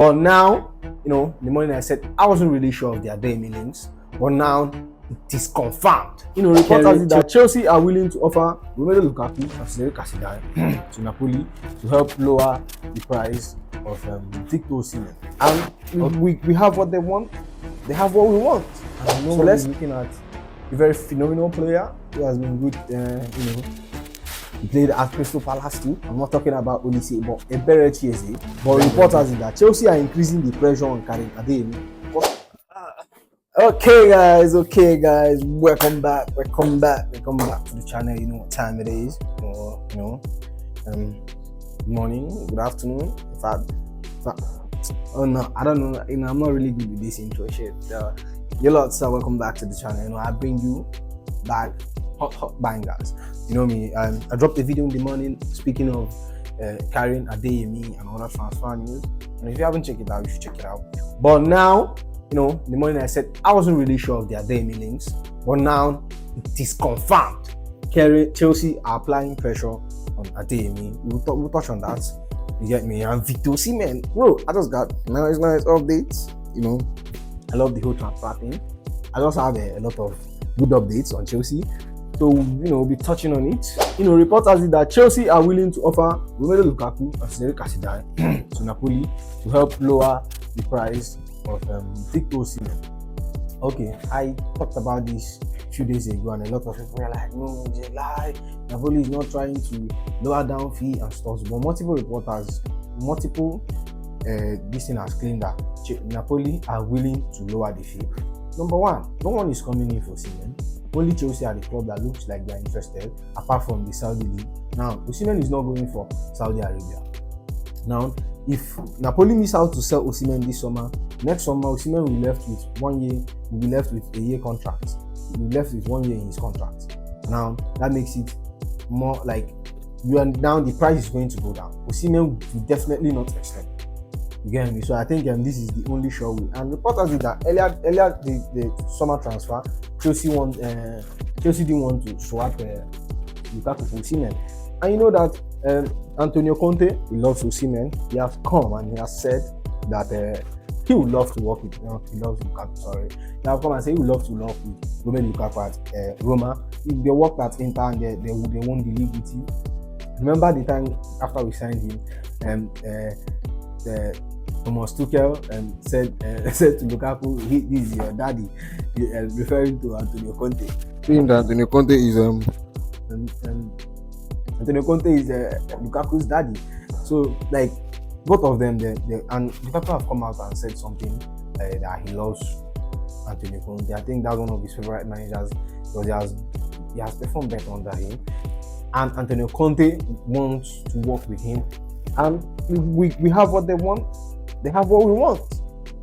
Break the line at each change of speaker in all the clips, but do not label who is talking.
But now, the morning I said I wasn't really sure of their Adeyemi links, but now it is confirmed. Reports has it that Chelsea are willing to offer Romelu Lukaku and Kasidai to Napoli to help lower the price of Victor Osimhen. And we have what they want. They have what we want. So let's looking at a very phenomenal player who has been good. He played at Crystal Palace too. I'm not talking about Olise, but a better Chelsea. But reports has it that Chelsea are increasing the pressure on Karim Adeyemi. Okay guys, welcome back to the channel. You know what time it is, good morning, good afternoon, in fact, oh no, I don't know, I'm not really good with this intro shit. You lot, so welcome back to the channel. I bring you back hot bangers. You know me, I dropped a video in the morning speaking of Karim Adeyemi and other transfer news, and if you haven't checked it out, you should check it out. But now, the morning I said I wasn't really sure of their Adeyemi links, but now it is confirmed. Chelsea are applying pressure on Adeyemi. We'll touch on that. You get me? And Victor Osimhen, bro, I just got nice updates. I love the whole transfer thing. I just have a lot of good updates on Chelsea, so we'll be touching on it. Reports has it that Chelsea are willing to offer Romelu Lukaku and Kasidai to Napoli to help lower the price of Victor Osimhen. Okay, I talked about this a few days ago, and a lot of people were like, no, it's a lie. Napoli is not trying to lower down fee and stuff. But multiple reporters, this thing has claimed that Napoli are willing to lower the fee. Number one, no one is coming in for Osimhen. Only Chelsea are the club that looks like they are interested, apart from the Saudi league. Now, Osimhen is not going for Saudi Arabia. Now, if Napoli miss out to sell Osimhen this summer, next summer Osimhen will be left with 1 year. Will be left with a year contract. Will be left with 1 year in his contract. Now that makes it more like the price is going to go down. Osimhen will definitely not extend. You get me? So I think this is the only sure way. And reporters did that earlier the summer transfer, Chelsea didn't want to swap Lukaku for Osimhen, and you know that Antonio Conte, he loves Osimhen. He has come and he has said that he would love to work with. He loves Lukaku. Sorry, he has come and said he would love to work with Romelu Lukaku at Roma. If they worked at Inter and they won the league with him. Remember the time after we signed him, Thomas Tuchel said to Lukaku, "This is your daddy," referring to Antonio Conte. Saying that Antonio Conte is Lukaku's daddy. So like both of them, and Lukaku have come out and said something that he loves Antonio Conte. I think that's one of his favorite managers because he has performed better under him. And Antonio Conte wants to work with him, and we have what they want. They have what we want.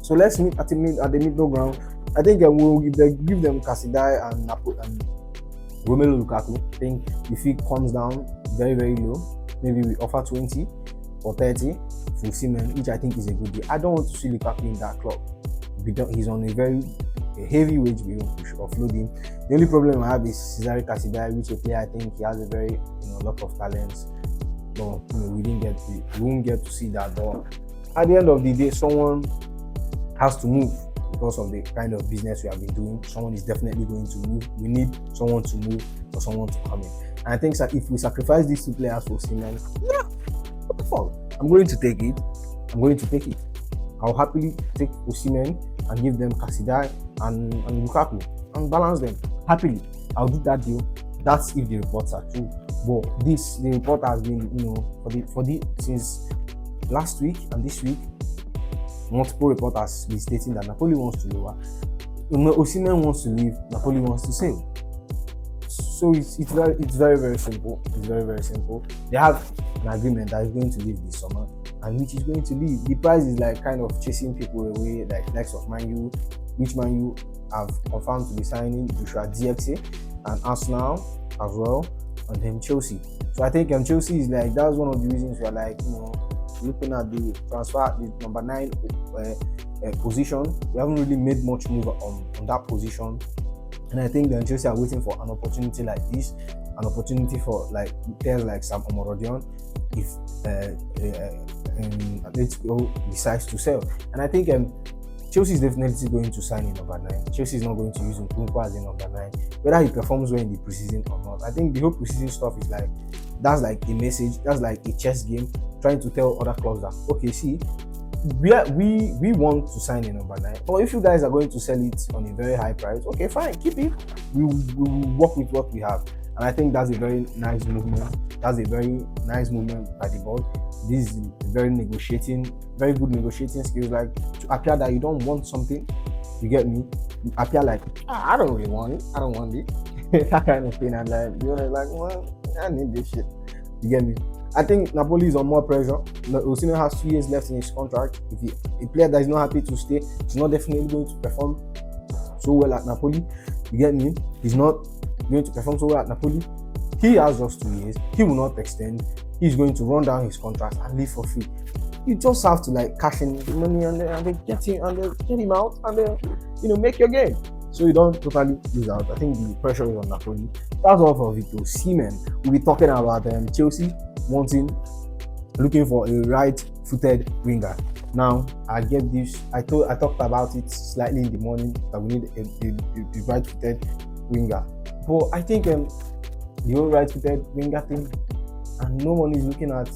So let's meet at the middle ground. I think we'll give them Kasidai and Romelu Lukaku. I think the fee comes down very, very low. Maybe we offer 20 or 30 for Osimhen, which I think is a good deal. I don't want to see Lukaku in that club. He's on a heavy wage bill. We should offload him. The only problem I have is Cesare Kasidai, which a player I think he has a very lot of talents. So we won't get to see that. But at the end of the day, someone has to move because of the kind of business we have been doing. Someone is definitely going to move. We need someone to move or someone to come in. And I think that if we sacrifice these two players for Osimhen, what the fuck? I'm going to take it. I'll happily take Osimhen and give them Kasidai and Lukaku and balance them happily. I'll do that deal. That's if the reports are true. But the report has been, since last week and this week, multiple reporters been stating that Napoli wants to lower. Osimhen wants to leave. Napoli wants to sell. So it's very, very simple. It's very, very simple. They have an agreement that is going to leave this summer, and which is going to leave. The price is like kind of chasing people away, like likes of Man U, which Man U have confirmed to be signing Joshua DXA and Arsenal as well, and then Chelsea. So I think Chelsea is like, that's one of the reasons we are like, looking at the transfer, the number 9 position. We haven't really made much move on that position, and I think Chelsea are waiting for an opportunity like this, an opportunity for like players like Sam Omorodion. If Atletico decides to sell. And I think Chelsea is definitely going to sign a number 9. Chelsea is not going to use Nkunku as a number 9, whether he performs well in the preseason or not. I think the whole preseason stuff is like, that's like a message, that's like a chess game trying to tell other clubs that, okay, see, we want to sign a number 9, but if you guys are going to sell it on a very high price, okay, fine, keep it. We will work with what we have. And I think that's a very nice movement. That's a very nice movement by the board. This is very good negotiating skills, like to appear that you don't want something, you get me? You appear like, I don't really want it, I don't want it. That kind of thing. And like, you're like, well, I need this shit. You get me? I think Napoli is on more pressure. Osimhen has 2 years left in his contract. If a player that is not happy to stay, he's not definitely going to perform so well at Napoli. You get me? He's not going to perform so well at Napoli. He has just 2 years. He will not extend. He's going to run down his contract and leave for free. You just have to like cash in the money and then get him out and then make your game. So you don't totally lose out. I think the pressure is on Napoli. That's all for Victor Osimhen. We'll be talking about Chelsea looking for a right-footed winger. Now, I talked about it slightly in the morning that we need a right-footed winger. But I think the whole right-footed winger thing, and no one is looking at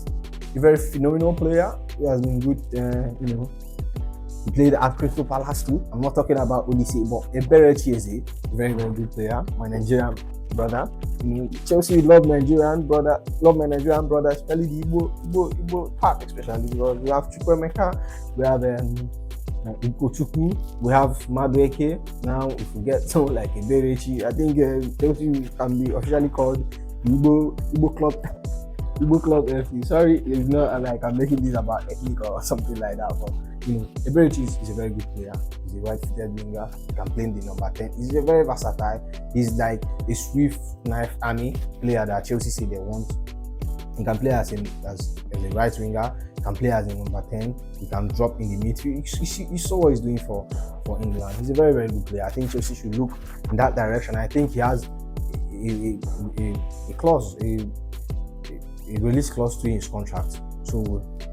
a very phenomenal player who has been good. He played at Crystal Palace too. I'm not talking about Olise, but Eberechi is a very, very good player. My Nigerian brother. Chelsea love my Nigerian brother, especially the Igbo part, especially because we have Chukwemeka, we have Ikochukwu, we have Madueke. Now, if we get someone like Eberechi, I think Chelsea can be officially called Igbo Club FC. Sorry, it's not like I'm making this about ethnic or something like that, but Eberechi is a very good player. He's a right-footed winger. He can play in the number 10. He's a very versatile. He's like a swift knife army player that Chelsea say they want. He can play as a right winger. He can play as a number 10. He can drop in the midfield. You saw what he's doing for England. He's a very, very good player. I think Chelsea should look in that direction. I think he has a clause, a release clause to his contract. So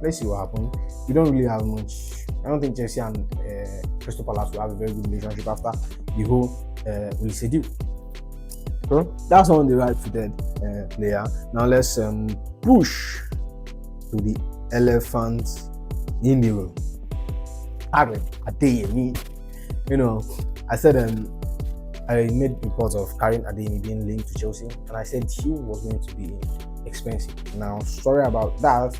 let's see what happens. We don't really have much. I don't think Chelsea and Crystal Palace will have a very good relationship after the whole Olise deal. So that's on the right-footed player. Now let's push to the elephant in the room. Karim Adeyemi. I said I made reports of Karim Adeyemi being linked to Chelsea, and I said he was going to be expensive. Now, sorry about that.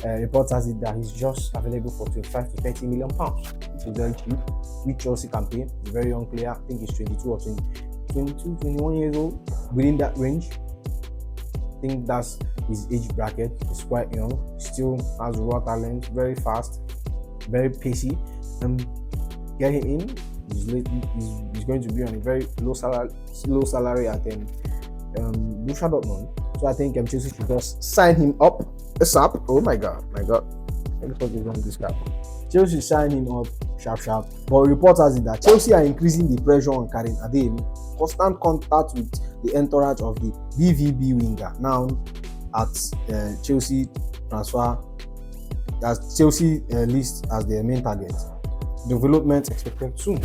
Report has it that he's just available for 25 to 30 million pounds, which is very cheap, which Chelsea can pay. He's a very young player. I think he's 22 or 21 years old, within that range. I think that's his age bracket. He's quite young, still has raw talent, very fast, very pacey. Get him in. He's going to be on a very low salary at Borussia Dortmund. So I think Chelsea should just sign him up ASAP. Oh my god. Let me focus on this guy. Chelsea sign him up sharp. But reports has it that Chelsea are increasing the pressure on Karim Adeyemi. Constant contact with the entourage of the BVB winger. Now at Chelsea transfer, as Chelsea list as their main target. Development expected soon.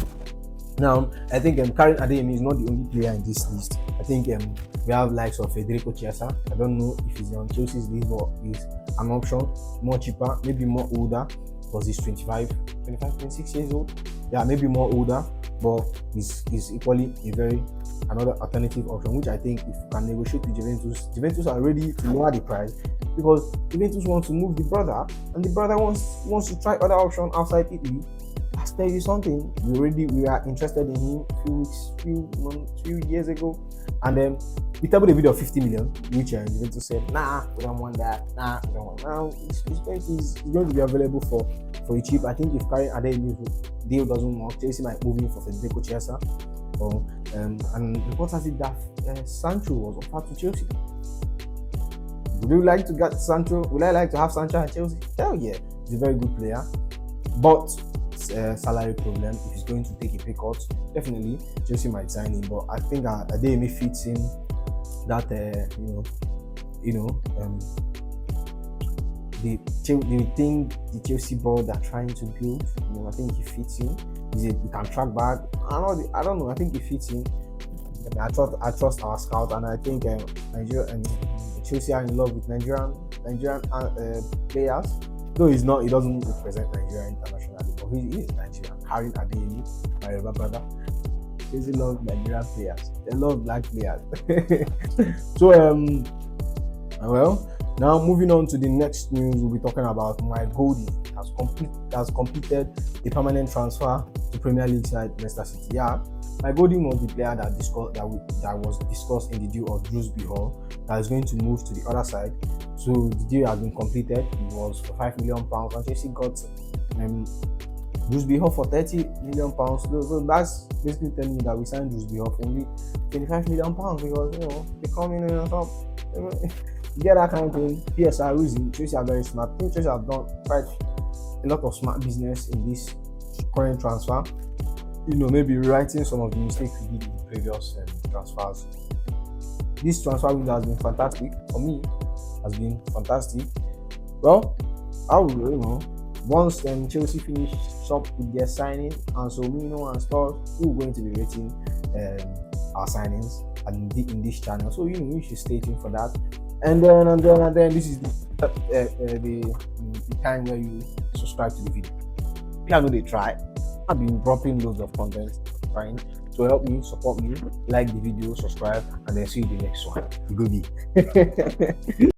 Now, I think Karim Adeyemi is not the only player in this list. I think we have likes of Federico Chiesa. I don't know if he's on Chelsea's list, but he's an option, more cheaper, maybe more older, because he's 26 years old. Yeah, maybe more older, but he's equally another alternative option, which I think if you can negotiate with Juventus are ready to lower the price, because Juventus wants to move the brother, and the brother wants to try other options outside Italy. I'll tell you something. We are interested in him few years ago, and then we tabled a bid of 50 million, which Juventus said, nah, we don't want that. Nah, we don't want. Now he's going to be available for a cheap. I think if Karim Adeyemi deal doesn't work, Chelsea might move in for Federico Chiesa. And reports has it that Sancho was offered to Chelsea. Would you like to get Sancho? Would I like to have Sancho at Chelsea? Hell yeah, he's a very good player, but salary problem. If he's going to take a pay cut, definitely Chelsea might sign him. But I think Adeyemi fits in that the Do you think the Chelsea ball they're trying to build? I think he fits in. He can track back? I don't know. I think he fits in. I trust our scout, and I think Nigeria and Chelsea are in love with Nigerian players. Though he's not, he doesn't represent Nigeria internationally, but he is Nigerian. Karim Adeyemi, my elder brother. Chelsea love Nigerian players. They love black players. So well, now moving on to the next news, we'll be talking about my Goldie has completed a permanent transfer to Premier League side Leicester City. Yeah, my Goldie was the player that was discussed in the deal of Drewsbury Hall that is going to move to the other side. So the deal has been completed. It was for £5 million, and Chelsea got Drewsbury Hall for £30 million. So that's basically telling me that we signed Drewsbury Hall for only £25 million because they come in and top. You get that kind of thing. PSR reason. Chelsea are very smart. I think Chelsea have done quite a lot of smart business in this current transfer. Maybe rewriting some of the mistakes we did in previous transfers. This transfer window has been fantastic for me. Has been fantastic. Well, I will, once Chelsea finish up with their signing and Somino and stuff, we're going to be rating our signings in this channel. So you should stay tuned for that. And then this is the time where you subscribe to the video. I know they try. I've been dropping loads of content trying to help me, support me, like the video, subscribe, and then see you in the next one. You go be.